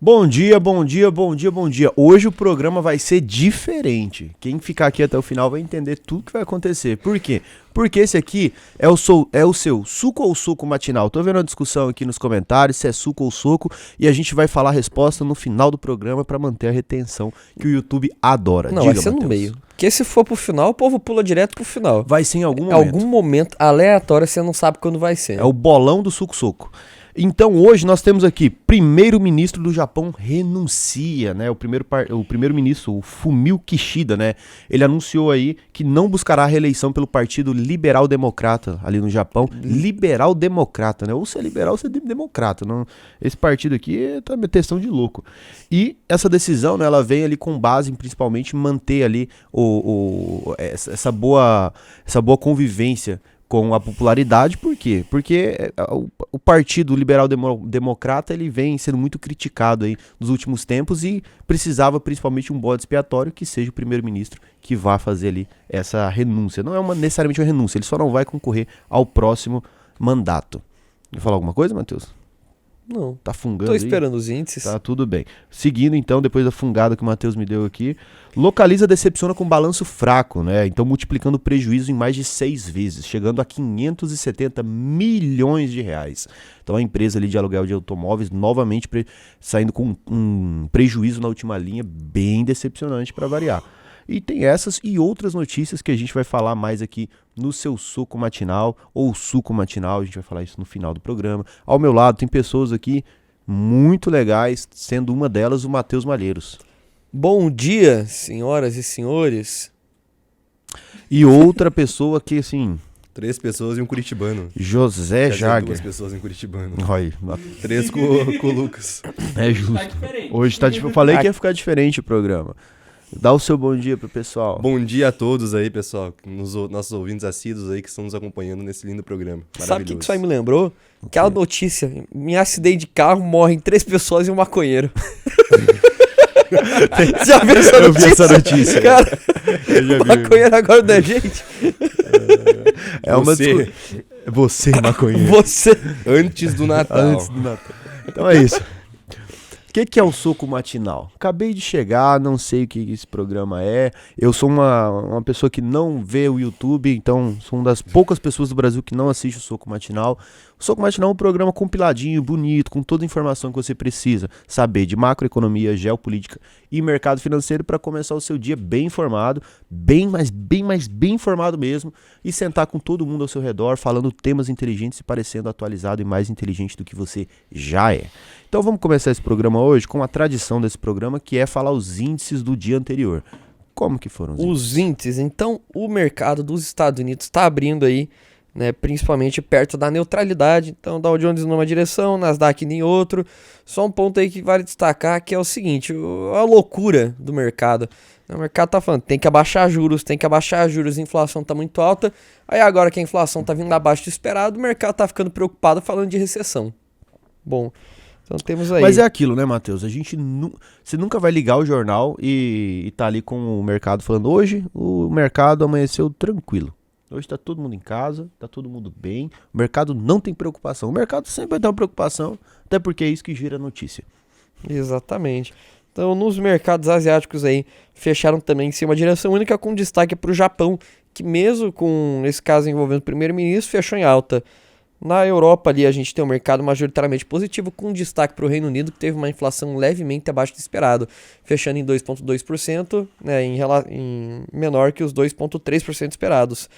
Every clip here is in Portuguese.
Bom dia, bom dia, bom dia, bom dia. Hoje o programa vai ser diferente. Quem ficar aqui até o final vai entender tudo que vai acontecer. Por quê? Porque esse aqui é o seu suco ou suco matinal. Tô vendo a discussão aqui nos comentários se é suco ou suco e a gente vai falar a resposta no final do programa pra manter a retenção que o YouTube adora. Não, Diga, vai ser Matheus. no meio. Porque se for pro final, o povo pula direto pro final. Vai ser em algum Em momento. algum momento aleatório, você não sabe quando vai ser. É o bolão do suco-suco. Então hoje nós temos aqui, primeiro-ministro do Japão renuncia, né? O primeiro-ministro, o Fumio Kishida, né? Ele anunciou aí que não buscará a reeleição pelo Partido Liberal Democrata ali no Japão. Liberal Democrata, né? Ou você é liberal ou você é democrata. Não? Esse partido aqui tá uma questão de louco. E essa decisão, né, ela vem ali com base em principalmente manter ali essa boa convivência com a popularidade. Por quê? Porque o Partido Liberal Democrata ele vem sendo muito criticado aí nos últimos tempos e precisava principalmente um bode expiatório que seja o primeiro-ministro que vá fazer ali essa renúncia. Não é necessariamente uma renúncia, ele só não vai concorrer ao próximo mandato. Quer falar alguma coisa, Matheus? Não. Tá fungando Tô aí? esperando os índices. Tá tudo bem. Seguindo então, depois da fungada que o Matheus me deu aqui, Localiza decepciona com balanço fraco, né? Então multiplicando o prejuízo em mais de 6 vezes, chegando a 570 milhões de reais. Então a empresa ali de aluguel de automóveis novamente saindo com um prejuízo na última linha, bem decepcionante para variar. E tem essas e outras notícias que a gente vai falar mais aqui no seu suco matinal ou suco matinal. A gente vai falar isso no final do programa. Ao meu lado tem pessoas aqui muito legais, sendo uma delas o Matheus Malheiros. Bom dia, senhoras e senhores. E outra pessoa que, assim... 3 pessoas e um curitibano. José Jager. 2 pessoas e um curitibano. Olha, 3 com o Lucas. É justo. Hoje tá diferente. Eu falei que ia ficar diferente o programa. Dá o seu bom dia pro pessoal. Bom dia a todos aí, pessoal. Nossos ouvintes assíduos aí que estão nos acompanhando nesse lindo programa. Sabe o que isso aí me lembrou? Aquela notícia. Em acidente de carro morrem 3 pessoas e um maconheiro. Já viu essa notícia? Eu vi essa notícia. Cara, Eu já vi. maconheiro agora não é gente. É uma Você. Você, maconheiro. Você. Antes do Natal. Antes do Natal. Então é isso. O que é o suco matinal? Acabei de chegar, não sei o que esse programa é. Eu sou uma pessoa que não vê o YouTube, então sou uma das poucas pessoas do Brasil que não assiste o Suco Matinal. O Suco Matinal é um programa compiladinho, bonito, com toda a informação que você precisa saber de macroeconomia, geopolítica e mercado financeiro para começar o seu dia bem informado, bem informado mesmo, e sentar com todo mundo ao seu redor, falando temas inteligentes e parecendo atualizado e mais inteligente do que você já é. Então vamos começar esse programa hoje com a tradição desse programa, que é falar os índices do dia anterior. Como que foram Os índices. Então, o mercado dos Estados Unidos está abrindo aí, né, principalmente perto da neutralidade. Então, Dow Jones numa direção, Nasdaq em outro. Só um ponto aí que vale destacar, que é o seguinte, a loucura do mercado. O mercado tá falando, tem que abaixar juros, a inflação tá muito alta. Aí agora que a inflação tá vindo abaixo do esperado, o mercado tá ficando preocupado falando de recessão. Bom... Então temos aí. Mas é aquilo, né, Matheus? Você nunca vai ligar o jornal e tá ali com o mercado falando, hoje o mercado amanheceu tranquilo. Hoje tá todo mundo em casa, tá todo mundo bem, o mercado não tem preocupação. O mercado sempre vai ter uma preocupação, até porque é isso que gira a notícia. Exatamente. Então nos mercados asiáticos aí fecharam também em cima de direção única, com destaque para o Japão, que mesmo com esse caso envolvendo o primeiro-ministro, fechou em alta. Na Europa ali a gente tem um mercado majoritariamente positivo, com destaque para o Reino Unido, que teve uma inflação levemente abaixo do esperado, fechando em 2,2%, né, em menor que os 2,3% esperados.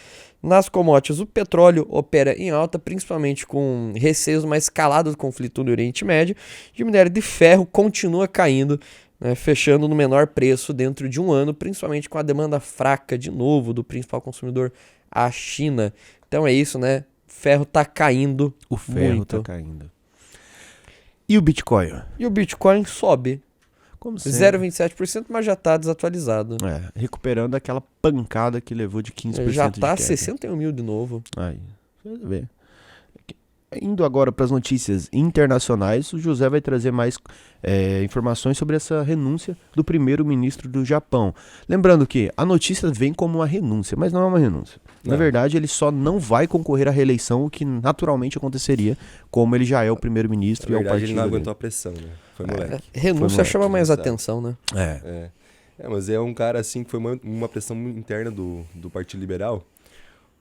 Nas commodities, o petróleo opera em alta, principalmente com receios mais escalados do conflito no Oriente Médio, e o minério de ferro continua caindo, né, fechando no menor preço dentro de um ano, principalmente com a demanda fraca de novo do principal consumidor, a China. Então é isso, né? Ferro tá caindo. O ferro muito. tá caindo. E o Bitcoin? E o Bitcoin sobe. Como sempre. 0,27%, mas já tá desatualizado. Recuperando aquela pancada que levou de 15% Já de tá queda. 61 mil de novo. Aí, você vê. indo agora para as notícias internacionais, o José vai trazer mais informações sobre essa renúncia do primeiro-ministro do Japão. Lembrando que a notícia vem como uma renúncia, mas não é uma renúncia. Na verdade, ele só não vai concorrer à reeleição, o que naturalmente aconteceria, como ele já é o primeiro-ministro e é o partido ele não aguentou dele. a pressão, né? Foi moleque. Renúncia chama mais exato. atenção, né? Mas é um cara assim que foi uma pressão interna do Partido Liberal,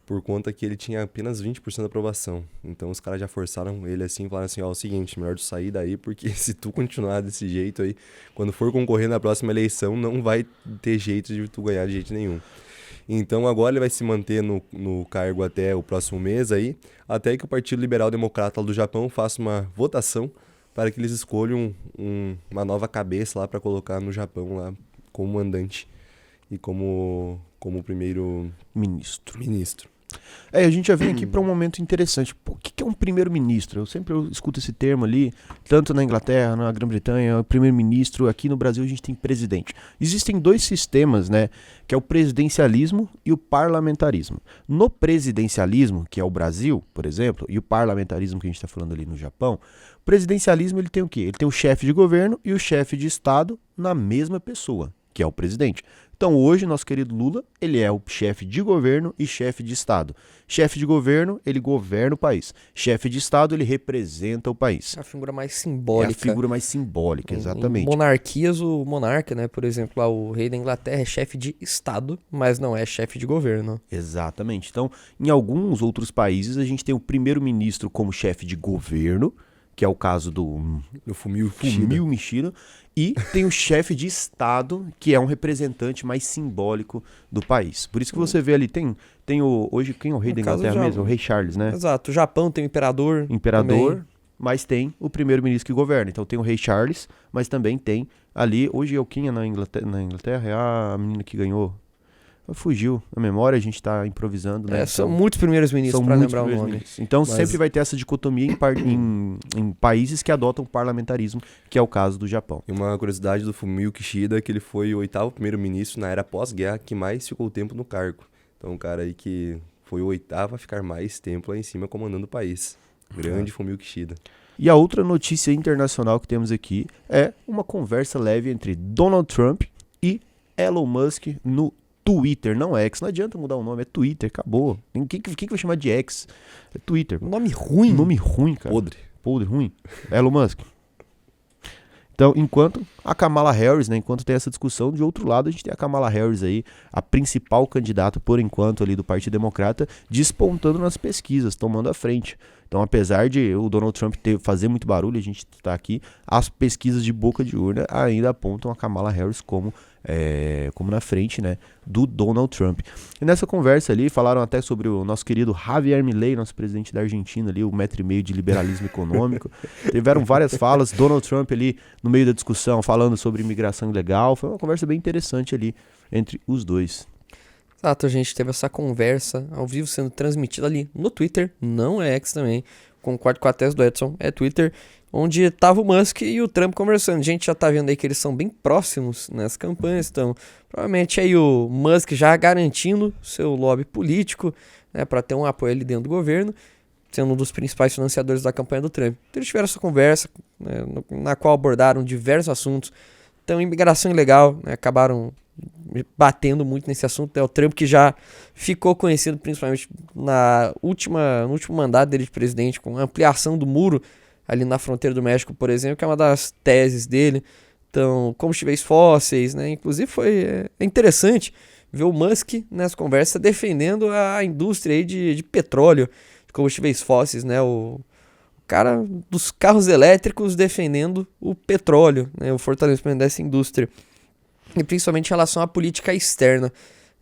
por conta que ele tinha apenas 20% da aprovação. Então os caras já forçaram ele assim, falaram assim, ó, é o seguinte, melhor tu sair daí, porque se tu continuar desse jeito aí, quando for concorrer na próxima eleição, não vai ter jeito de tu ganhar de jeito nenhum. Então agora ele vai se manter no cargo até o próximo mês aí, até que o Partido Liberal Democrata do Japão faça uma votação para que eles escolham uma nova cabeça lá para colocar no Japão lá como mandante e como primeiro-ministro. A gente já vem aqui para um momento interessante. Pô, o que é um primeiro-ministro? Eu sempre escuto esse termo ali, tanto na Inglaterra, na Grã-Bretanha, primeiro-ministro. Aqui no Brasil a gente tem presidente. Existem dois sistemas, né? Que é o presidencialismo e o parlamentarismo. No presidencialismo, que é o Brasil, por exemplo, e o parlamentarismo que a gente está falando ali no Japão, o presidencialismo ele tem o quê? Ele tem o chefe de governo e o chefe de Estado na mesma pessoa, que é o presidente. Então hoje, nosso querido Lula, ele é o chefe de governo e chefe de Estado. Chefe de governo, ele governa o país. Chefe de Estado, ele representa o país. É a figura mais simbólica. É a figura mais simbólica, exatamente. Em monarquias, o monarca, né, por exemplo, lá, o rei da Inglaterra é chefe de Estado, mas não é chefe de governo. Exatamente. Então, em alguns outros países, a gente tem o primeiro-ministro como chefe de governo, que é o caso do Fumio Kishida, e tem o chefe de Estado, que é um representante mais simbólico do país. Por isso que você vê ali, tem hoje, quem é o rei da Inglaterra mesmo? O rei Charles, né? Exato, o Japão tem o imperador. Imperador, mas tem o primeiro-ministro que governa. Então tem o rei Charles, mas também tem ali, hoje é o quem na Inglaterra, é a menina que ganhou. Fugiu a memória, a gente tá improvisando, né? São muitos primeiros ministros para lembrar o nome. Então sempre vai ter essa dicotomia em países que adotam o parlamentarismo, que é o caso do Japão. E uma curiosidade do Fumio Kishida é que ele foi o 8º primeiro-ministro na era pós-guerra que mais ficou tempo no cargo. Então um cara aí que foi o 8º a ficar mais tempo lá em cima comandando o país. Grande Fumio Kishida. E a outra notícia internacional que temos aqui é uma conversa leve entre Donald Trump e Elon Musk no Twitter, não é X. Não adianta mudar o nome, é Twitter, acabou. Quem vai chamar de X? É Twitter. Nome ruim. Nome ruim, cara. Podre, ruim. Elon Musk. Então, enquanto a Kamala Harris, né, enquanto tem essa discussão, de outro lado a gente tem a Kamala Harris aí, a principal candidata por enquanto ali do Partido Democrata, despontando nas pesquisas, tomando a frente. Então, apesar de o Donald Trump fazer muito barulho, a gente está aqui, as pesquisas de boca de urna ainda apontam a Kamala Harris como na frente, né, do Donald Trump. E nessa conversa ali, falaram até sobre o nosso querido Javier Milei, nosso presidente da Argentina ali, o 1,5 metro de liberalismo econômico. Tiveram várias falas, Donald Trump ali no meio da discussão, falando sobre imigração ilegal. Foi uma conversa bem interessante ali entre os dois. Exato, a gente teve essa conversa ao vivo sendo transmitida ali no Twitter, não é X também, concordo com a tese do Edson, é Twitter, onde tava o Musk e o Trump conversando. A gente já tá vendo aí que eles são bem próximos nessas campanhas, então provavelmente aí o Musk já garantindo seu lobby político, né, para ter um apoio ali dentro do governo, sendo um dos principais financiadores da campanha do Trump. Então eles tiveram essa conversa, né, na qual abordaram diversos assuntos. Então imigração ilegal, né, acabaram batendo muito nesse assunto. É o Trump que já ficou conhecido principalmente no último mandato dele de presidente, com a ampliação do muro ali na fronteira do México, por exemplo, que é uma das teses dele. Então, combustíveis fósseis, né? Inclusive é interessante ver o Musk nessa conversa defendendo a indústria aí de petróleo, de combustíveis fósseis, né? O cara dos carros elétricos defendendo o petróleo, né? O fortalecimento dessa indústria. E principalmente em relação à política externa,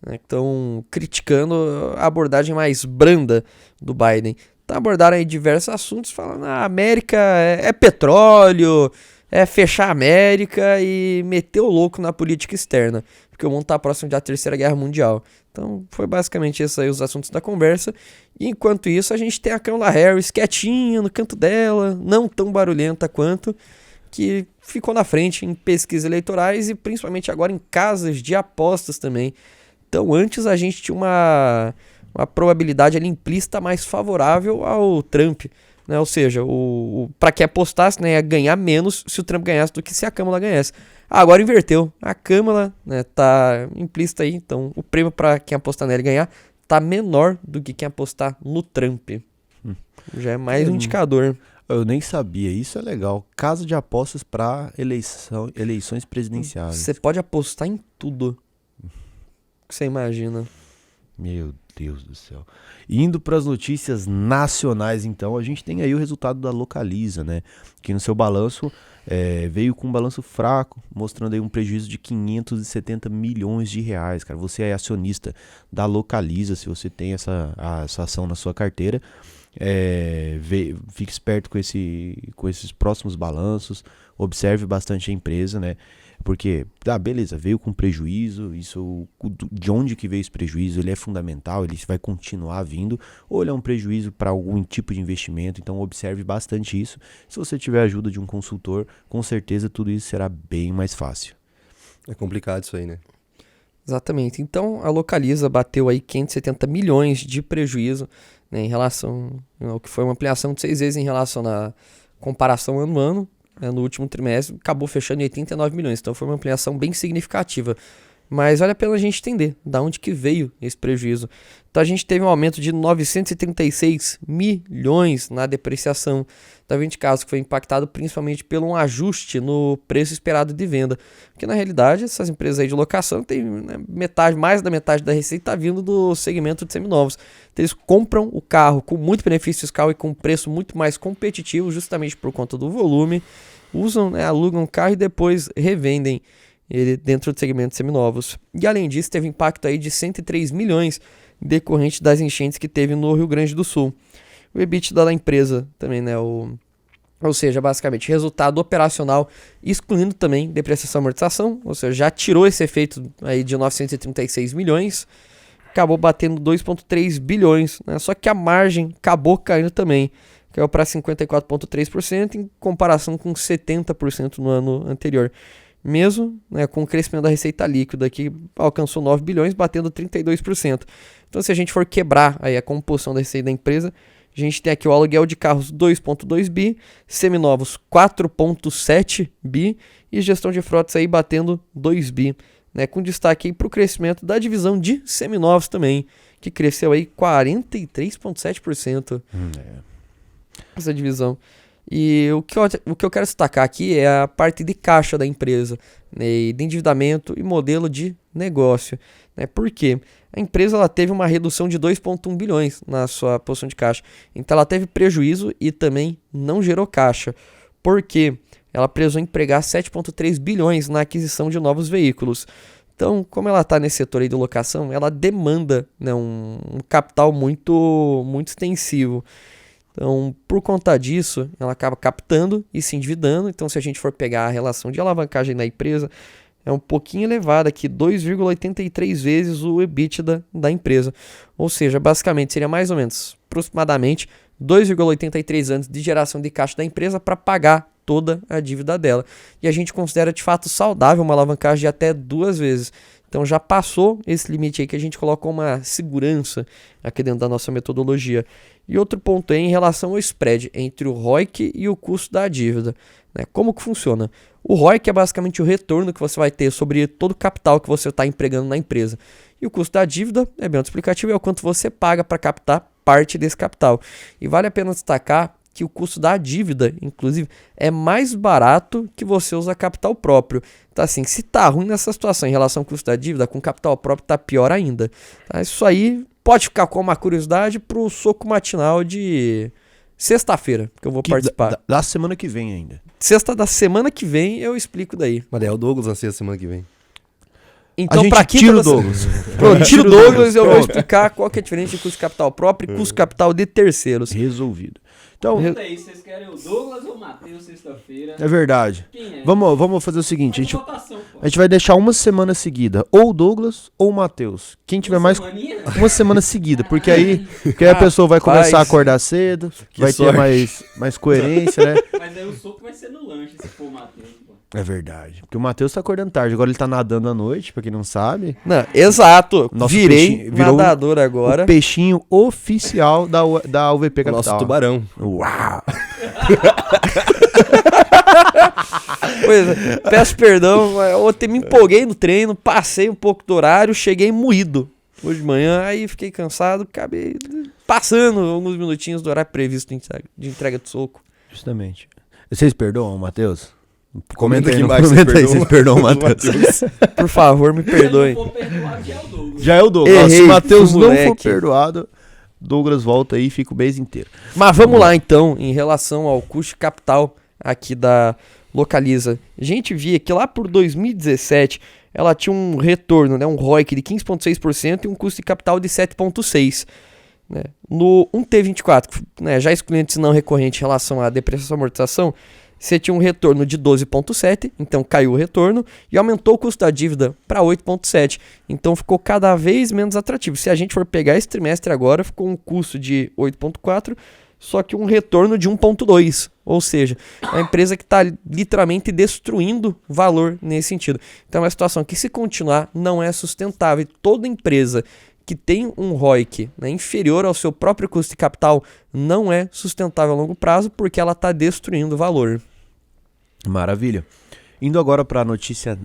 né, que estão criticando a abordagem mais branda do Biden. Então abordaram aí diversos assuntos, falando a América é petróleo, é fechar a América e meter o louco na política externa, porque o mundo está próximo da Terceira Guerra Mundial. Então foi basicamente esses aí os assuntos da conversa. E enquanto isso a gente tem a Kamala Harris quietinha no canto dela, não tão barulhenta quanto, que ficou na frente em pesquisas eleitorais e principalmente agora em casas de apostas também. Então antes a gente tinha uma probabilidade ali implícita mais favorável ao Trump, né? Ou seja, para quem apostasse, né, ia ganhar menos se o Trump ganhasse do que se a Câmara ganhasse. Agora inverteu. A Câmara, né, tá implícita aí, então o prêmio para quem apostar nele ganhar tá menor do que quem apostar no Trump. Já é mais um indicador. Eu nem sabia, isso é legal. Casa de apostas para eleições presidenciais. Você pode apostar em tudo que você imagina. Meu Deus do céu. Indo para as notícias nacionais, então, a gente tem aí o resultado da Localiza, né? Que no seu balanço veio com um balanço fraco, mostrando aí um prejuízo de 570 milhões de reais. Cara, você é acionista da Localiza, se você tem essa ação na sua carteira. Fique esperto com esses próximos balanços, observe bastante a empresa, né? Porque, beleza, veio com prejuízo, de onde que veio esse prejuízo? Ele é fundamental, ele vai continuar vindo, ou ele é um prejuízo para algum tipo de investimento? Então observe bastante isso. Se você tiver a ajuda de um consultor, com certeza tudo isso será bem mais fácil. É complicado isso aí, né? Exatamente. Então a Localiza bateu aí 570 milhões de prejuízo, né, em relação ao que foi uma ampliação de 6 vezes em relação à comparação ano a ano. No último trimestre, acabou fechando em 89 milhões. Então foi uma ampliação bem significativa. Mas vale a pena a gente entender de onde que veio esse prejuízo. Então a gente teve um aumento de 936 milhões na depreciação da venda de casa, que foi impactado principalmente pelo um ajuste no preço esperado de venda. Porque na realidade essas empresas aí de locação têm, né, mais da metade da receita está vindo do segmento de seminovos. Então eles compram o carro com muito benefício fiscal e com um preço muito mais competitivo, justamente por conta do volume. Usam, né, alugam o carro e depois revendem ele dentro do segmento de seminovos. E além disso, teve impacto aí de 103 milhões decorrente das enchentes que teve no Rio Grande do Sul. O EBITDA da empresa também, né? Ou seja, basicamente, resultado operacional, excluindo também depreciação e amortização, ou seja, já tirou esse efeito aí de 936 milhões, acabou batendo 2,3 bilhões, né? Só que a margem acabou caindo também, caiu para 54,3% em comparação com 70% no ano anterior. Mesmo, né, com o crescimento da receita líquida, que alcançou 9 bilhões, batendo 32%. Então, se a gente for quebrar aí a composição da receita da empresa, a gente tem aqui o aluguel de carros 2,2 bi, seminovos 4,7 bi e gestão de frotas aí batendo 2 bi, né, com destaque para o crescimento da divisão de seminovos também, que cresceu aí 43,7%. Essa divisão. E o que eu quero destacar aqui é a parte de caixa da empresa, né, de endividamento e modelo de negócio. Né, por quê? A empresa ela teve uma redução de 2,1 bilhões na sua posição de caixa. Então ela teve prejuízo e também não gerou caixa. Por quê? Ela precisou empregar 7,3 bilhões na aquisição de novos veículos. Então, como ela está nesse setor aí de locação, ela demanda, né, um capital muito, muito extensivo. Então, por conta disso, ela acaba captando e se endividando. Então, se a gente for pegar a relação de alavancagem da empresa, é um pouquinho elevada aqui, 2,83 vezes o EBITDA da empresa. Ou seja, basicamente seria mais ou menos, aproximadamente, 2,83 anos de geração de caixa da empresa para pagar toda a dívida dela. E a gente considera de fato saudável uma alavancagem de até 2 vezes. Então já passou esse limite aí que a gente colocou uma segurança aqui dentro da nossa metodologia. E outro ponto é em relação ao spread entre o ROIC e o custo da dívida. Né? Como que funciona? O ROIC é basicamente o retorno que você vai ter sobre todo o capital que você está empregando na empresa. E o custo da dívida, é bem explicativo, é o quanto você paga para captar parte desse capital. E vale a pena destacar que o custo da dívida, inclusive, é mais barato que você usar capital próprio. Então, assim, se tá ruim nessa situação em relação ao custo da dívida, com capital próprio tá pior ainda. Tá? Isso aí pode ficar com uma curiosidade pro soco matinal de sexta-feira, que eu vou participar. Da semana que vem ainda. Sexta da semana que vem eu explico daí. Mas é o Douglas na sexta semana que vem. Então, para quem tira o Douglas. Pronto, tira o Douglas, eu vou explicar qual que é a diferença de custo de capital próprio e custo de capital de terceiros. Resolvido. Então, aí, vocês querem o Douglas ou o Matheus sexta-feira? É verdade. Quem é? Vamos fazer o seguinte, a Votação, gente vai deixar uma semana seguida, ou o Douglas ou o Matheus. Quem tiver mais Semaninha? uma semana seguida, porque aí a pessoa vai começar a acordar cedo, vai ter mais coerência, né? Mas aí o soco vai ser no lanche se for o Matheus, pô. É verdade. Porque o Matheus tá acordando tarde, agora ele tá nadando à noite, pra quem não sabe. Não, exato. Nosso Virei peixinho- virou nadador agora. O peixinho oficial da UVP O Capital. nosso tubarão. Uau! Pois é, peço perdão, ontem me empolguei no treino, passei um pouco do horário, cheguei moído hoje de manhã, aí fiquei cansado, acabei passando alguns minutinhos do horário previsto de entrega de soco. Justamente. Vocês perdoam o Matheus? Comenta aqui no- embaixo, comenta aí, vocês vocês perdoam o Matheus. Por favor, me perdoem. Se não for perdoado, já é o Douglas. Já é o Douglas. Errei, Se o Matheus fui não for moleque. perdoado, Douglas volta aí e fica o mês inteiro. Mas vamos lá então, em relação ao custo de capital aqui da Localiza. A gente via que lá por 2017 ela tinha um retorno, né, um ROIC de 15,6% e um custo de capital de 7,6%. Né. No 1T24, né, já excluindo esse não recorrente em relação à depreciação e amortização, você tinha um retorno de 12,7%, então caiu o retorno, e aumentou o custo da dívida para 8,7%, então ficou cada vez menos atrativo. Se a gente for pegar esse trimestre agora, ficou um custo de 8,4%, só que um retorno de 1,2%, ou seja, é uma empresa que está literalmente destruindo valor nesse sentido. Então é uma situação que, se continuar, não é sustentável. E toda empresa que tem um ROIC, né, inferior ao seu próprio custo de capital não é sustentável a longo prazo, porque ela está destruindo valor. Maravilha. Indo agora para a notícia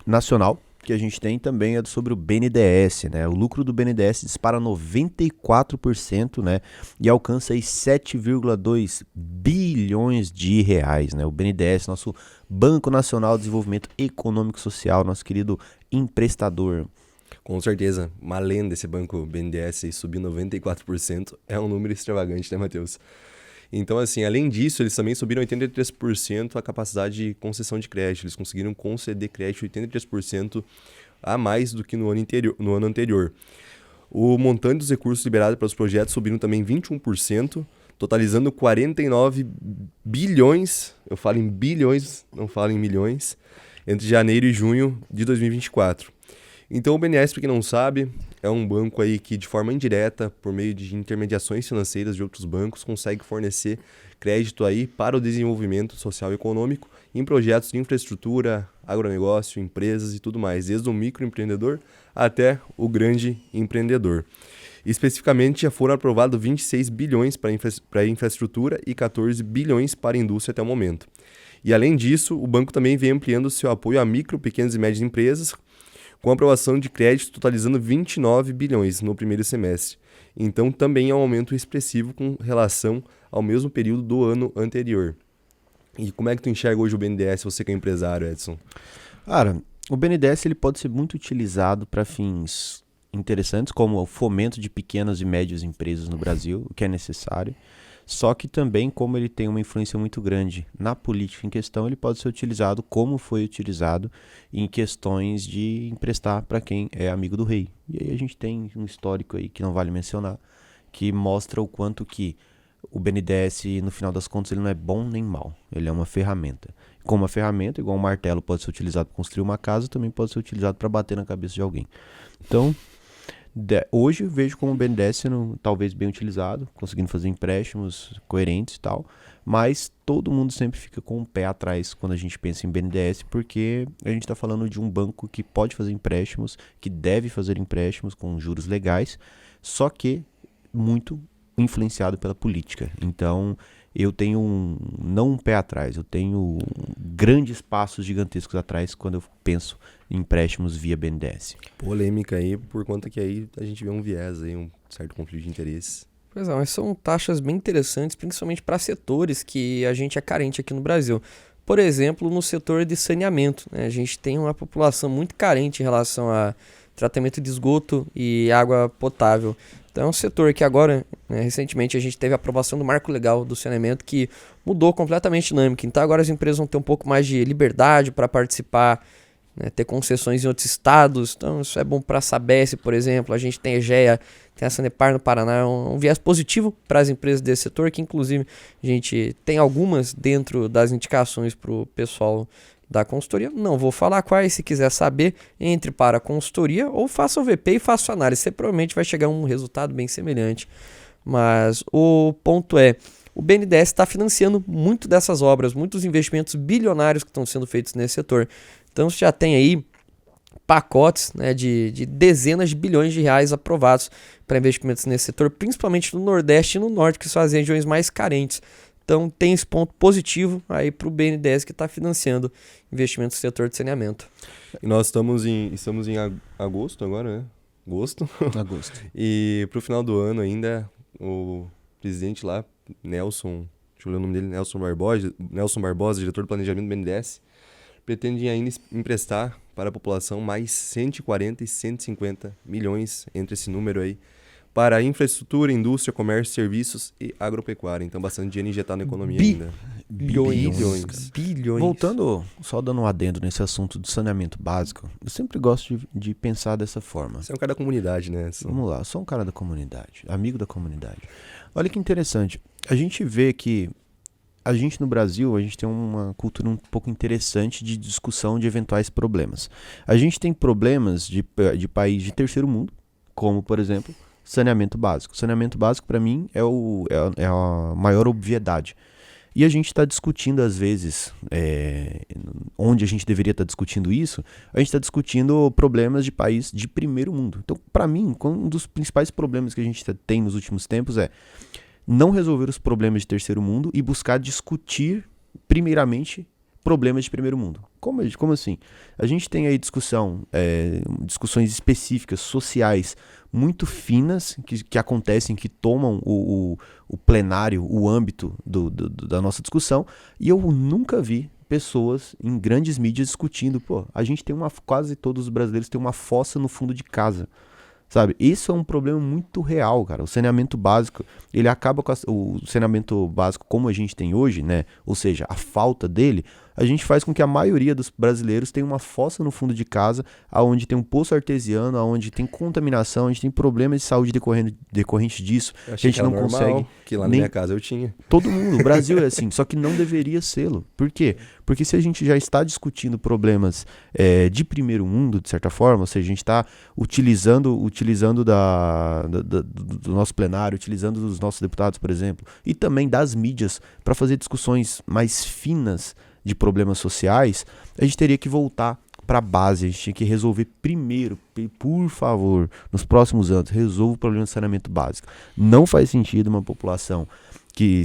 nacional, que a gente tem também é sobre o BNDES, né? O lucro do BNDES dispara 94%, né? E alcança aí 7,2 bilhões de reais, né? O BNDES, nosso Banco Nacional de Desenvolvimento Econômico e Social, nosso querido emprestador. Com certeza, uma lenda esse banco BNDES aí subir 94% é um número extravagante, né, Matheus? Então, assim, além disso, eles também subiram 83% a capacidade de concessão de crédito. Eles conseguiram conceder crédito 83% a mais do que no ano anterior. O montante dos recursos liberados para os projetos subiram também 21%, totalizando 49 bilhões, eu falo em bilhões, não falo em milhões, entre janeiro e junho de 2024. Então o BNDES, para quem não sabe, é um banco aí que, de forma indireta, por meio de intermediações financeiras de outros bancos, consegue fornecer crédito aí para o desenvolvimento social e econômico em projetos de infraestrutura, agronegócio, empresas e tudo mais, desde o microempreendedor até o grande empreendedor. Especificamente, já foram aprovados 26 bilhões para infraestrutura e 14 bilhões para a indústria até o momento. E além disso, o banco também vem ampliando seu apoio a micro, pequenas e médias empresas, com aprovação de crédito totalizando 29 bilhões no primeiro semestre. Então, também é um aumento expressivo com relação ao mesmo período do ano anterior. E como é que tu enxerga hoje o BNDES, você que é empresário, Edson? Cara, o BNDES ele pode ser muito utilizado para fins interessantes, como o fomento de pequenas e médias empresas no Brasil, o que é necessário. Só que também, como ele tem uma influência muito grande na política em questão, ele pode ser utilizado como foi utilizado em questões de emprestar para quem é amigo do rei. E aí a gente tem um histórico aí que não vale mencionar, que mostra o quanto que o BNDES, no final das contas, ele não é bom nem mal. Ele é uma ferramenta. Como uma ferramenta, igual um martelo pode ser utilizado para construir uma casa, também pode ser utilizado para bater na cabeça de alguém. Então, hoje eu vejo como o BNDES sendo talvez bem utilizado, conseguindo fazer empréstimos coerentes e tal, mas todo mundo sempre fica com o pé atrás quando a gente pensa em BNDES, porque a gente está falando de um banco que pode fazer empréstimos, que deve fazer empréstimos com juros legais, só que muito influenciado pela política. Então eu tenho não um pé atrás, eu tenho grandes passos gigantescos atrás quando eu penso em empréstimos via BNDES. Polêmica aí, por conta que aí a gente vê um viés aí, um certo conflito de interesses. Pois é, mas são taxas bem interessantes, principalmente para setores que a gente é carente aqui no Brasil. Por exemplo, no setor de saneamento, né? A gente tem uma população muito carente em relação a tratamento de esgoto e água potável. Então é um setor que agora, né, recentemente, a gente teve a aprovação do marco legal do saneamento que mudou completamente a dinâmica. Então agora as empresas vão ter um pouco mais de liberdade para participar, né, ter concessões em outros estados. Então isso é bom para a Sabesp, por exemplo. A gente tem a EGEA, tem a Sanepar no Paraná. É um viés positivo para as empresas desse setor, que inclusive a gente tem algumas dentro das indicações para o pessoal da consultoria. Não vou falar quais, se quiser saber, entre para a consultoria ou faça o VP e faça a análise. Você provavelmente vai chegar a um resultado bem semelhante. Mas o ponto é, o BNDES está financiando muito dessas obras, muitos investimentos bilionários que estão sendo feitos nesse setor. Então você já tem aí pacotes, né, de dezenas de bilhões de reais aprovados para investimentos nesse setor, principalmente no Nordeste e no Norte, que são as regiões mais carentes. Então tem esse ponto positivo aí para o BNDES que está financiando investimentos no setor de saneamento. E nós estamos em agosto agora, né? Agosto. E pro final do ano ainda, o presidente lá, Nelson, deixa eu ler o nome dele, Nelson Barbosa, diretor do planejamento do BNDES, pretende ainda emprestar para a população mais 140 e 150 milhões entre esse número aí, para infraestrutura, indústria, comércio, serviços e agropecuária. Então, bastante dinheiro injetado na economia ainda. Bilhões. Voltando, só dando um adendo nesse assunto do saneamento básico, eu sempre gosto de pensar dessa forma. Você é um cara da comunidade, né? Vamos lá, eu sou um cara da comunidade, amigo da comunidade. Olha que interessante, a gente vê que a gente no Brasil, a gente tem uma cultura um pouco interessante de discussão de eventuais problemas. A gente tem problemas de país de terceiro mundo, como, por exemplo, saneamento básico. Saneamento básico, para mim, é a maior obviedade. E a gente está discutindo, às vezes, onde a gente deveria estar discutindo isso, a gente está discutindo problemas de país de primeiro mundo. Então, para mim, um dos principais problemas que a gente tem nos últimos tempos é não resolver os problemas de terceiro mundo e buscar discutir, primeiramente, problemas de primeiro mundo. Como assim? A gente tem aí discussões específicas, sociais, muito finas, que acontecem, que tomam o plenário, o âmbito da nossa discussão, e eu nunca vi pessoas em grandes mídias discutindo, a gente tem quase todos os brasileiros têm uma fossa no fundo de casa. Sabe, isso é um problema muito real, cara. O saneamento básico, ele acaba com o saneamento básico como a gente tem hoje, né? Ou seja, a falta dele, a gente faz com que a maioria dos brasileiros tenha uma fossa no fundo de casa, aonde tem um poço artesiano, aonde tem contaminação, a gente tem problemas de saúde decorrente disso. Eu a gente não normal, consegue. Que lá na minha casa eu tinha. Todo mundo, o Brasil é assim, só que não deveria sê-lo. Por quê? Porque se a gente já está discutindo problemas de primeiro mundo, de certa forma, ou seja, a gente está utilizando do nosso plenário, utilizando dos nossos deputados, por exemplo, e também das mídias para fazer discussões mais finas de problemas sociais, a gente teria que voltar para a base, a gente tinha que resolver primeiro, por favor, nos próximos anos, resolva o problema do saneamento básico. Não faz sentido uma população que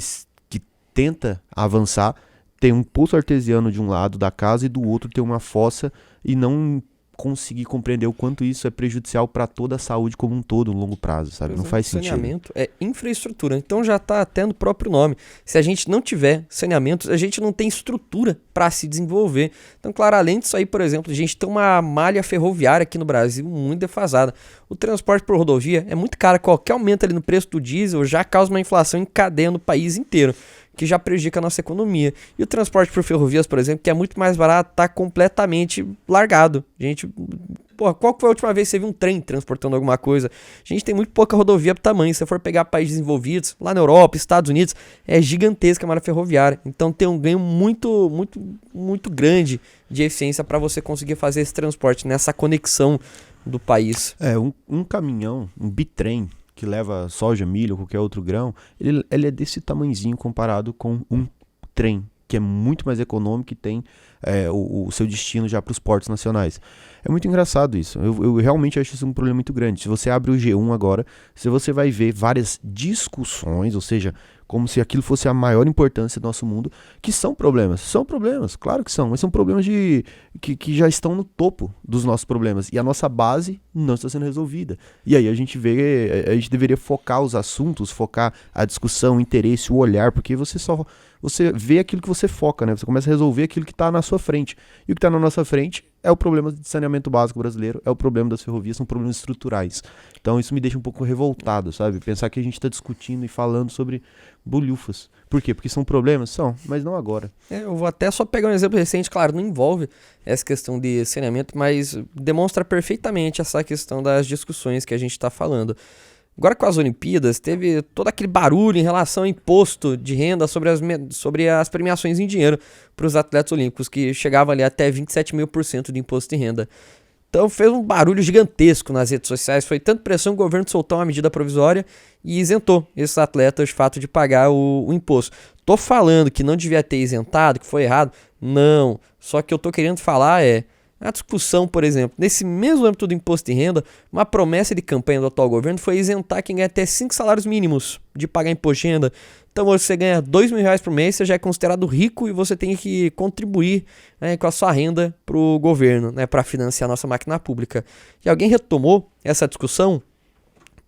tenta avançar ter um poço artesiano de um lado da casa e do outro ter uma fossa e não conseguir compreender o quanto isso é prejudicial para toda a saúde como um todo, no longo prazo, sabe? Não faz sentido. Saneamento é infraestrutura, então já está até no próprio nome. Se a gente não tiver saneamento, a gente não tem estrutura para se desenvolver. Então, claro, além disso aí, por exemplo, a gente tem uma malha ferroviária aqui no Brasil muito defasada. O transporte por rodovia é muito caro, qualquer aumento ali no preço do diesel já causa uma inflação em cadeia no país inteiro, que já prejudica a nossa economia. E o transporte por ferrovias, por exemplo, que é muito mais barato, está completamente largado. Gente, qual foi a última vez que você viu um trem transportando alguma coisa? A gente tem muito pouca rodovia para tamanho. Se você for pegar países desenvolvidos, lá na Europa, Estados Unidos, é gigantesca a malha ferroviária. Então tem um ganho muito, muito, muito grande de eficiência para você conseguir fazer esse transporte nessa conexão do país. Um caminhão, um bitrem, que leva soja, milho, qualquer outro grão, ele é desse tamanhozinho comparado com um trem, que é muito mais econômico e tem o seu destino já para os portos nacionais. É muito engraçado isso. Eu realmente acho isso um problema muito grande. Se você abre o G1 agora, você vai ver várias discussões, ou seja, como se aquilo fosse a maior importância do nosso mundo, que são problemas. São problemas, claro que são, mas são problemas que já estão no topo dos nossos problemas. E a nossa base não está sendo resolvida. E aí a gente deveria focar os assuntos, focar a discussão, o interesse, o olhar, porque você vê aquilo que você foca, né? Você começa a resolver aquilo que está na sua frente. E o que está na nossa frente é o problema de saneamento básico brasileiro, é o problema das ferrovias, são problemas estruturais. Então isso me deixa um pouco revoltado, sabe? Pensar que a gente está discutindo e falando sobre bolhufas. Por quê? Porque são problemas? São, mas não agora. Eu vou até só pegar um exemplo recente, claro, não envolve essa questão de saneamento, mas demonstra perfeitamente essa questão das discussões que a gente está falando. Agora com as Olimpíadas, teve todo aquele barulho em relação ao imposto de renda sobre as premiações em dinheiro para os atletas olímpicos, que chegava ali até 27.000% de imposto de renda. Então fez um barulho gigantesco nas redes sociais, foi tanta pressão que o governo soltou uma medida provisória e isentou esses atletas de fato de pagar o imposto. Tô falando que não devia ter isentado, que foi errado? Não, só que eu tô querendo falar a discussão, por exemplo, nesse mesmo âmbito do imposto de renda, uma promessa de campanha do atual governo foi isentar quem ganha até 5 salários mínimos de pagar imposto de renda. Então hoje você ganha R$2.000 por mês, você já é considerado rico e você tem que contribuir, né, com a sua renda para o governo, né, para financiar a nossa máquina pública. E alguém retomou essa discussão?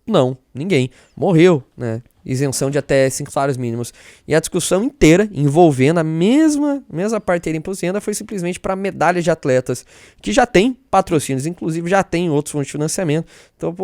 Não, ninguém. Morreu, né? Isenção de até 5 salários mínimos. E a discussão inteira, envolvendo a mesma parceria de imposto de renda, foi simplesmente para medalhas de atletas, que já tem patrocínios, inclusive já tem outros fontes de financiamento. Então,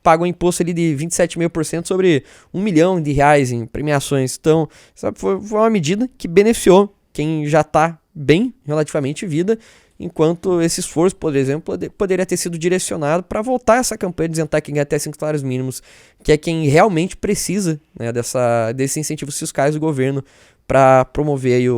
paga um imposto ali de 27,5% sobre R$1 milhão em premiações. Então, sabe, foi uma medida que beneficiou quem já está bem, relativamente, em vida, enquanto esse esforço, por exemplo, poderia ter sido direcionado para voltar essa campanha de isentar quem ganha até 5 salários mínimos, que é quem realmente precisa, né, desses incentivos fiscais do governo para promover aí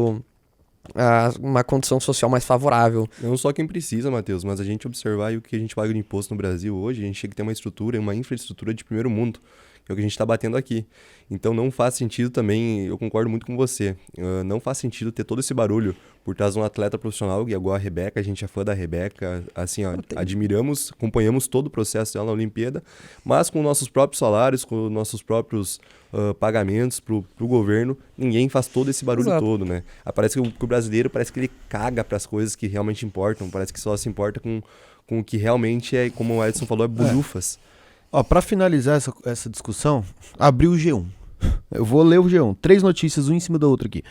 uma condição social mais favorável. Não só quem precisa, Matheus, mas a gente observar aí o que a gente paga de imposto no Brasil hoje, a gente tem que ter uma estrutura, uma infraestrutura de primeiro mundo, que é o que a gente está batendo aqui. Então não faz sentido também, eu concordo muito com você, não faz sentido ter todo esse barulho por trás de um atleta profissional, igual a Rebeca, a gente é fã da Rebeca, assim, ó, admiramos, acompanhamos todo o processo dela na Olimpíada, mas com nossos próprios salários, com nossos próprios pagamentos pro governo, ninguém faz todo esse barulho Exato. todo, né? Parece que o brasileiro, parece que ele caga para as coisas que realmente importam, parece que só se importa com o que realmente é, como o Edson falou, é bolhufas. Ó, pra finalizar essa discussão, abriu o G1. Eu vou ler o G1. 3 notícias, uma em cima da outra aqui.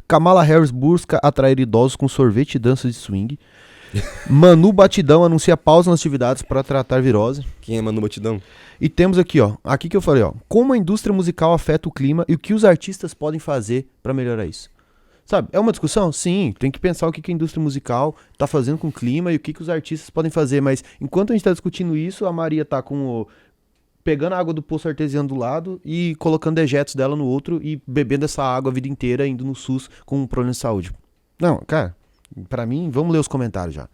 Kamala Harris busca atrair idosos com sorvete e dança de swing. Manu Batidão anuncia pausa nas atividades para tratar virose. Quem é Manu Batidão? E temos aqui, ó, aqui que eu falei, ó, como a indústria musical afeta o clima e o que os artistas podem fazer para melhorar isso. Sabe, é uma discussão? Sim, tem que pensar o que a indústria musical tá fazendo com o clima e o que os artistas podem fazer, mas enquanto a gente tá discutindo isso, a Maria tá pegando a água do poço artesiano do lado e colocando dejetos dela no outro e bebendo essa água a vida inteira, indo no SUS com um problema de saúde. Não, cara, pra mim, vamos ler os comentários já.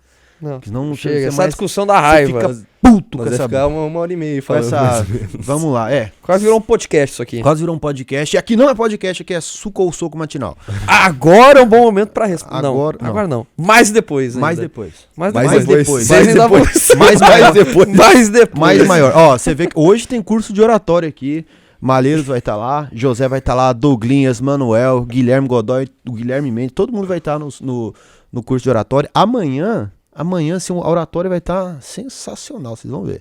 Não, Senão não chega, essa mais, discussão da raiva. Você fica puto com Mas vai essa... ficar uma hora e meia com falando. essa... mais ou menos. Vamos lá, Quase virou um podcast isso aqui. Quase virou um podcast. E aqui não é podcast, aqui é suco ou soco matinal. Agora é um bom momento pra responder. Agora não. Agora não. Mais depois ainda. Mais depois. Mais Mais depois. depois. Vocês ainda vão- Mais maior. Mais depois. Mais maior. Ó, você vê que hoje tem curso de oratório aqui. Malheiros vai estar lá, José vai estar lá, Douglinhas, Manuel, Guilherme Godoy, o Guilherme Mendes, todo mundo vai estar no curso de oratório. Amanhã, assim, o oratório vai estar sensacional, vocês vão ver.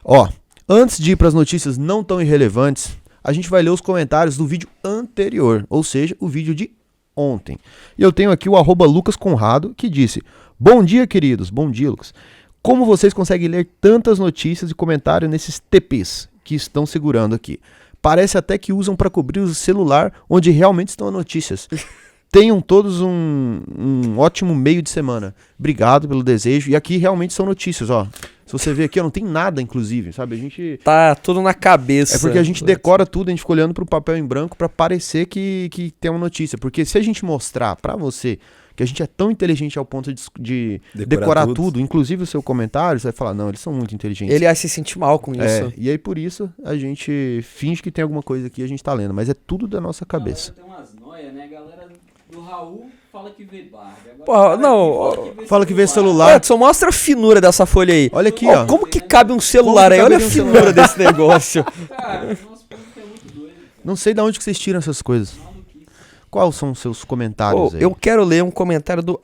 Ó, antes de ir para as notícias não tão irrelevantes, a gente vai ler os comentários do vídeo anterior, ou seja, o vídeo de ontem. E eu tenho aqui o @Lucas Conrado, que disse: bom dia, queridos, bom dia, Lucas. Como vocês conseguem ler tantas notícias e comentários nesses TPs que estão segurando aqui? Parece até que usam para cobrir o celular onde realmente estão as notícias. Tenham todos um ótimo meio de semana. Obrigado pelo desejo. E aqui realmente são notícias, ó. Se você ver aqui, ó, não tem nada, inclusive, sabe? A gente... Tá tudo na cabeça. É porque a gente decora tudo, a gente fica olhando pro papel em branco pra parecer que tem uma notícia. Porque se a gente mostrar pra você que a gente é tão inteligente ao ponto de decorar tudo, inclusive o seu comentário, você vai falar, não, eles são muito inteligentes. Ele ia se sentir mal com isso. E aí por isso a gente finge que tem alguma coisa aqui e a gente tá lendo, mas é tudo da nossa cabeça. Tem umas noias, né? Galera do Raul fala que vê Barbie. Agora Porra, cara não, aqui fala que vê celular. Edson, mostra a finura dessa folha aí. Olha aqui, Ó, ó. como que cabe um celular aí? Como que Olha a cabe um finura celular? desse negócio. Cara, nosso público é muito doido. Não sei de onde que vocês tiram essas coisas. Quais são os seus comentários aí? Eu quero ler um comentário do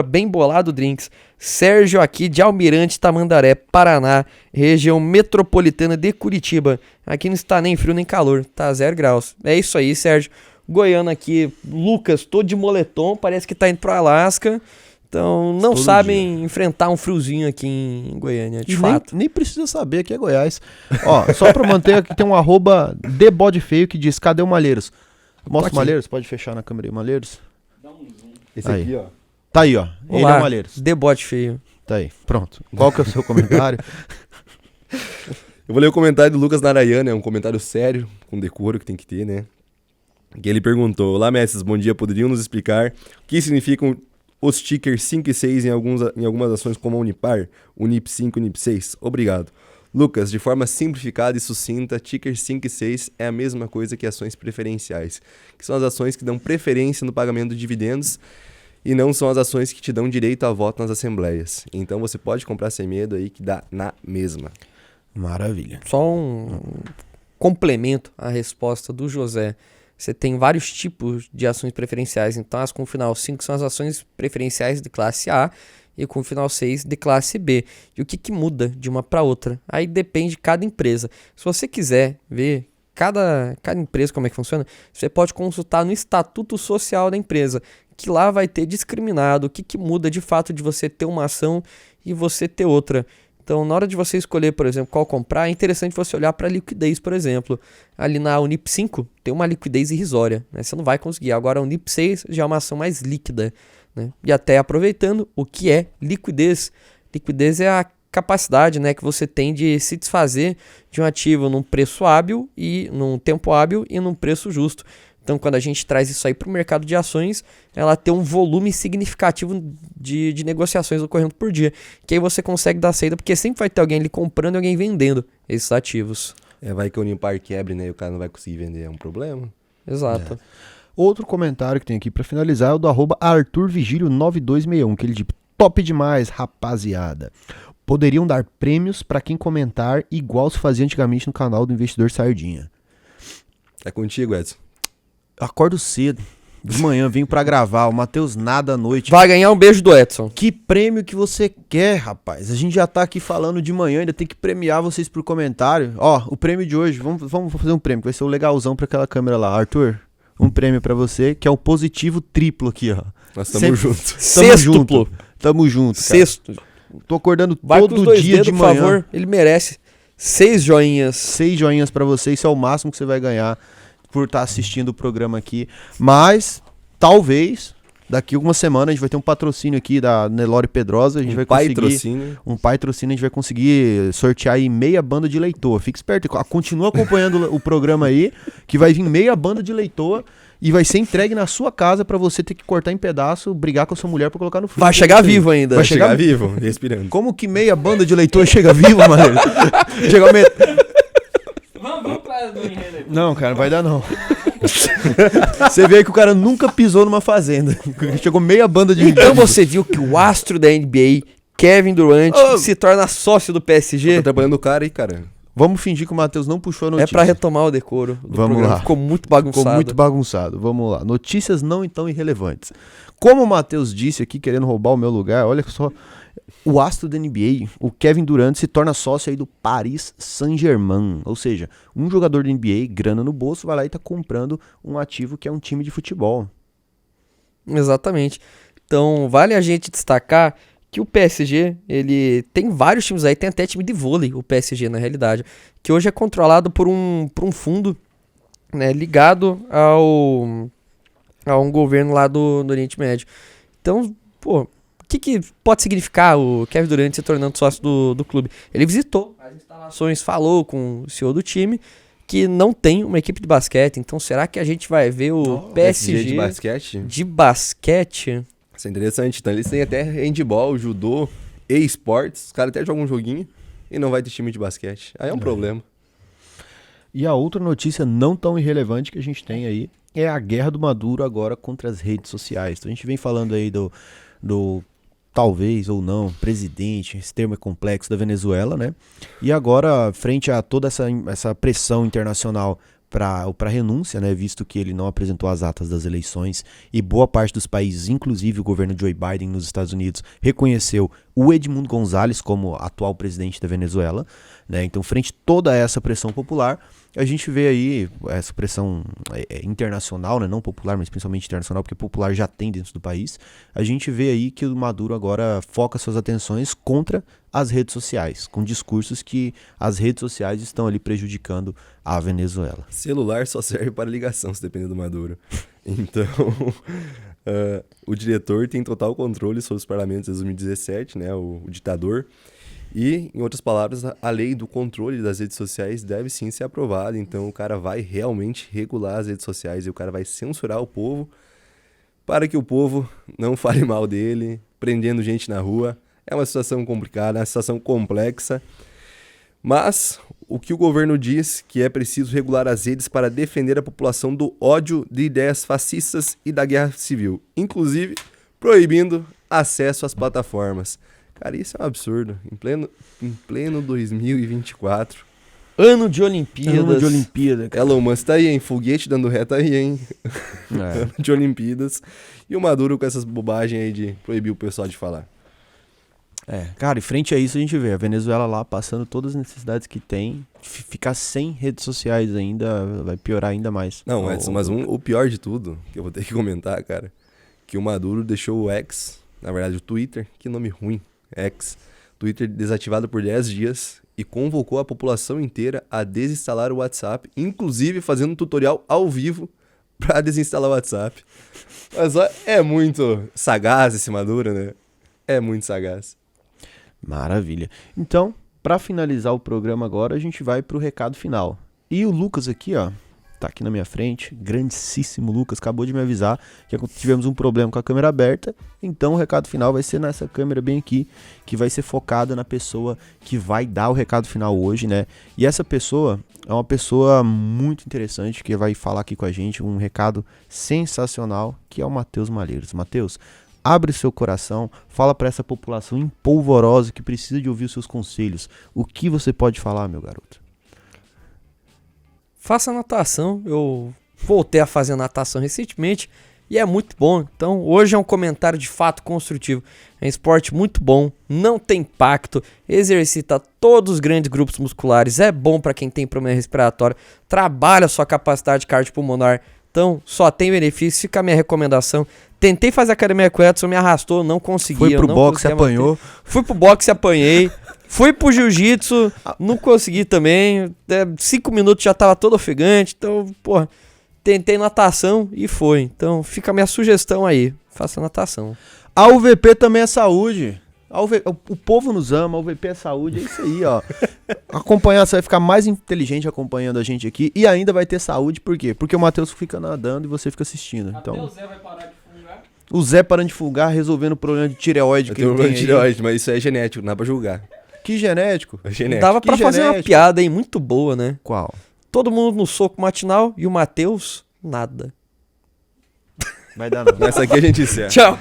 @BemBoladoDrinks. Sérgio aqui de Almirante Tamandaré, Paraná, região metropolitana de Curitiba. Aqui não está nem frio nem calor, tá 0 graus. É isso aí, Sérgio. Goiano aqui, Lucas, todo de moletom, parece que tá indo pro Alasca. Então, não Todo sabem enfrentar um friozinho aqui em Goiânia, de E fato. nem precisa saber que é Goiás. Ó, só pra manter aqui tem um @TheBodyFeio que diz: cadê o Malheiros? Mostra aqui. o Malheiros, pode fechar na câmera aí, Malheiros. Dá um zoom. Esse Aí. aqui, ó. Tá aí, ó. Ele é o Malheiros. Debote feio. Tá aí, pronto. Qual que é o seu comentário? Eu vou ler o comentário do Lucas Narayana, é um comentário sério, com decoro que tem que ter, né? Que ele perguntou: olá, mestres, bom dia, poderiam nos explicar o que significam os tickers 5 e 6 em algumas ações como a Unipar, Unip 5 e Unip 6? Obrigado. Lucas, de forma simplificada e sucinta, ticker 5 e 6 é a mesma coisa que ações preferenciais, que são as ações que dão preferência no pagamento de dividendos e não são as ações que te dão direito a voto nas assembleias. Então você pode comprar sem medo aí que dá na mesma. Maravilha. Só um complemento à resposta do José. Você tem vários tipos de ações preferenciais. Então, as com final 5 são as ações preferenciais de classe A e com final 6 de classe B. E o que muda de uma para outra? Aí depende de cada empresa. Se você quiser ver cada empresa como é que funciona, você pode consultar no Estatuto Social da empresa, que lá vai ter discriminado o que muda de fato de você ter uma ação e você ter outra. Então, na hora de você escolher, por exemplo, qual comprar, é interessante você olhar para a liquidez, por exemplo. Ali na Unip 5 tem uma liquidez irrisória, né? Você não vai conseguir. Agora, a Unip 6 já é uma ação mais líquida, né? E até aproveitando, o que é liquidez? Liquidez é a capacidade, né, que você tem de se desfazer de um ativo num preço hábil e num tempo hábil e num preço justo. Então, quando a gente traz isso aí para o mercado de ações, ela tem um volume significativo de negociações ocorrendo por dia. Que aí você consegue dar saída, porque sempre vai ter alguém ali comprando e alguém vendendo esses ativos. Vai que o Unipar quebre, né? E o cara não vai conseguir vender, é um problema. Exato. Outro comentário que tem aqui pra finalizar é o do @ArthurVigílio9261, que ele diz: top demais, rapaziada. Poderiam dar prêmios pra quem comentar igual se fazia antigamente no canal do Investidor Sardinha. É contigo, Edson. Acordo cedo, de manhã, venho pra gravar, o Matheus nada à noite. Vai ganhar um beijo do Edson. Que prêmio que você quer, rapaz? A gente já tá aqui falando de manhã, ainda tem que premiar vocês por comentário. Ó, o prêmio de hoje, vamos fazer um prêmio, que vai ser o legalzão pra aquela câmera lá. Arthur, um prêmio pra você, que é o positivo triplo aqui, ó. Nós estamos juntos. Sextuplo. Tamo junto, cara. Sexto. Tô acordando Vai com os todo dois dia dedos, de por manhã. favor. Ele merece 6 joinhas. 6 joinhas pra você, isso é o máximo que você vai ganhar por estar assistindo o programa aqui. Mas, talvez, daqui a alguma semana a gente vai ter um patrocínio aqui da Nelore Pedrosa. A gente vai conseguir um patrocínio, a gente vai conseguir sortear aí meia banda de leitor. Fique esperto, continua acompanhando o programa aí, que vai vir meia banda de leitor e vai ser entregue na sua casa pra você ter que cortar em pedaço, brigar com a sua mulher pra colocar no freezer. Vai chegar vivo ainda. Vai chegar vivo, respirando. Como que meia banda de leitor chega vivo, mano? Chega Vamos pra do enredo aí. Não, cara, não vai dar não. Você vê aí que o cara nunca pisou numa fazenda. Chegou meia banda de... Então você viu que o astro da NBA, Kevin Durant, se torna sócio do PSG? Tá trabalhando o cara aí, cara. Vamos fingir que o Matheus não puxou a notícia. É pra retomar o decoro do Vamos programa. lá. Ficou muito bagunçado. Ficou muito bagunçado. Vamos lá. Notícias não tão irrelevantes. Como o Matheus disse aqui, querendo roubar o meu lugar, olha só. O astro da NBA, o Kevin Durant, se torna sócio aí do Paris Saint-Germain. Ou seja, um jogador da NBA, grana no bolso, vai lá e tá comprando um ativo que é um time de futebol. Exatamente. Então, vale a gente destacar que o PSG, ele tem vários times aí, tem até time de vôlei, o PSG na realidade, que hoje é controlado por um fundo, né, ligado a um governo lá do Oriente Médio. Então, pô, o que pode significar o Kevin Durant se tornando sócio do clube? Ele visitou as instalações, falou com o CEO do time, que não tem uma equipe de basquete. Então, será que a gente vai ver o PSG de basquete? de basquete? Isso é interessante. Então, eles têm até handball, judô e esportes. Os caras até jogam um joguinho e não vai ter time de basquete. Aí é um problema. E a outra notícia não tão irrelevante que a gente tem aí é a guerra do Maduro agora contra as redes sociais. Então, a gente vem falando aí do talvez ou não presidente, esse termo é complexo, da Venezuela, né? E agora, frente a toda essa pressão internacional para renúncia, né, visto que ele não apresentou as atas das eleições e boa parte dos países, inclusive o governo Joe Biden nos Estados Unidos, reconheceu o Edmundo González como atual presidente da Venezuela, né? Então, frente a toda essa pressão popular, a gente vê aí essa pressão internacional, né, não popular, mas principalmente internacional, porque popular já tem dentro do país. A gente vê aí que o Maduro agora foca suas atenções contra as redes sociais, com discursos que as redes sociais estão ali prejudicando a Venezuela. Celular só serve para ligação, se depender do Maduro. Então, o diretor tem total controle sobre os parlamentos desde 2017, né, o ditador. E, em outras palavras, a lei do controle das redes sociais deve sim ser aprovada. Então, o cara vai realmente regular as redes sociais e o cara vai censurar o povo para que o povo não fale mal dele, prendendo gente na rua. É uma situação complicada, é uma situação complexa. Mas o que o governo diz que é preciso regular as redes para defender a população do ódio de ideias fascistas e da guerra civil, inclusive proibindo acesso às plataformas. Cara, isso é um absurdo. Em pleno 2024. Ano de Olimpíadas. Ano de Olimpíada, cara. Elon Musk tá aí, hein? Foguete dando reta aí, hein? É. Ano de Olimpíadas. E o Maduro com essas bobagens aí de proibir o pessoal de falar. Cara, e frente a isso a gente vê a Venezuela lá passando todas as necessidades que tem, ficar sem redes sociais ainda vai piorar ainda mais. Não, Edson, mas o pior de tudo, que eu vou ter que comentar, cara, que o Maduro deixou o X, na verdade o Twitter, que nome ruim, X, Twitter desativado por 10 dias e convocou a população inteira a desinstalar o WhatsApp, inclusive fazendo um tutorial ao vivo pra desinstalar o WhatsApp. Mas ó, é muito sagaz esse Maduro, né? É muito sagaz. Maravilha. Então, pra finalizar o programa agora, a gente vai pro recado final. E o Lucas aqui, ó, tá aqui na minha frente, grandíssimo Lucas, acabou de me avisar que tivemos um problema com a câmera aberta, então o recado final vai ser nessa câmera bem aqui, que vai ser focada na pessoa que vai dar o recado final hoje, né? E essa pessoa é uma pessoa muito interessante que vai falar aqui com a gente um recado sensacional, que é o Matheus Malheiros. Matheus, abre seu coração, fala para essa população empolvorosa que precisa de ouvir os seus conselhos. O que você pode falar, meu garoto? Faça natação. Eu voltei a fazer natação recentemente e é muito bom. Então, hoje é um comentário de fato construtivo. É um esporte muito bom, não tem impacto, exercita todos os grandes grupos musculares, é bom para quem tem problema respiratório, trabalha a sua capacidade cardiopulmonar. Então, só tem benefício, fica a minha recomendação. Tentei fazer academia com o Edson, me arrastou, não consegui. Foi pro boxe, apanhou. Fui pro boxe, apanhei. Fui pro jiu-jitsu, não consegui também. 5 minutos já tava todo ofegante. Então, porra, tentei natação e foi. Então, fica a minha sugestão aí. Faça natação. A UVP também é saúde. O povo nos ama, a UVP é saúde, é isso aí, ó. Acompanhar, você vai ficar mais inteligente acompanhando a gente aqui e ainda vai ter saúde, por quê? Porque o Matheus fica nadando e você fica assistindo. Até Então, o Zé vai parar de fungar. o Zé parando de fugar, resolvendo o problema de tireoide Eu que tenho ele um tem problema de aí. tireoide, mas isso é genético, não dá pra julgar. Que genético. É genético. Dava pra Que fazer uma genético. piada aí muito boa, né? Qual? Todo mundo no soco matinal e o Matheus, nada. Vai dar não. Nessa aqui a gente encerra. Tchau.